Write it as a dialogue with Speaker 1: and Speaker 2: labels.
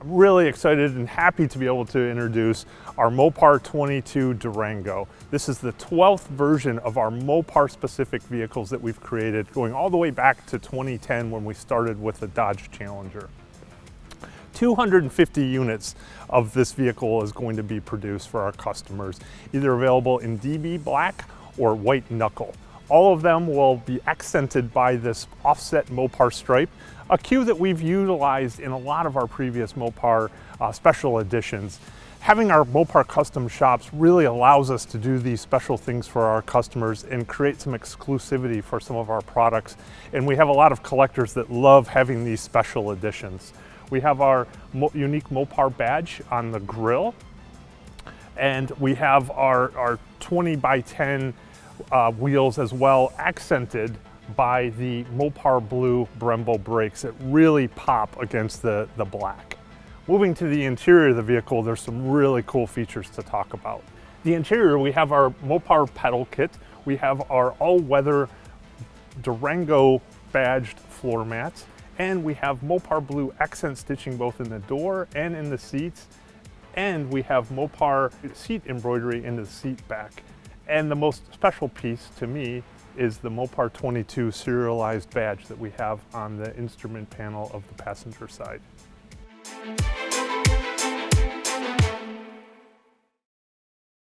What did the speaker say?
Speaker 1: I'm really excited and happy to be able to introduce our Mopar 22 Durango. This is the 12th version of our Mopar specific vehicles that we've created, going all the way back to 2010 when we started with the Dodge Challenger. 250 units of this vehicle is going to be produced for our customers, either available in DB Black or White Knuckle. All of them will be accented by this offset Mopar stripe, a cue that we've utilized in a lot of our previous Mopar special editions. Having our Mopar Custom Shops really allows us to do these special things for our customers and create some exclusivity for some of our products. And we have a lot of collectors that love having these special editions. We have our unique Mopar badge on the grille, and we have our 20 by 10 wheels as well, accented by the Mopar blue Brembo brakes that really pop against the black. Moving to the interior of the vehicle, there's some really cool features to talk about. The interior, we have our Mopar pedal kit, we have our all-weather Durango badged floor mats, and we have Mopar blue accent stitching both in the door and in the seats, and we have Mopar seat embroidery in the seat back. And the most special piece to me is the Mopar 22 serialized badge that we have on the instrument panel of the passenger side.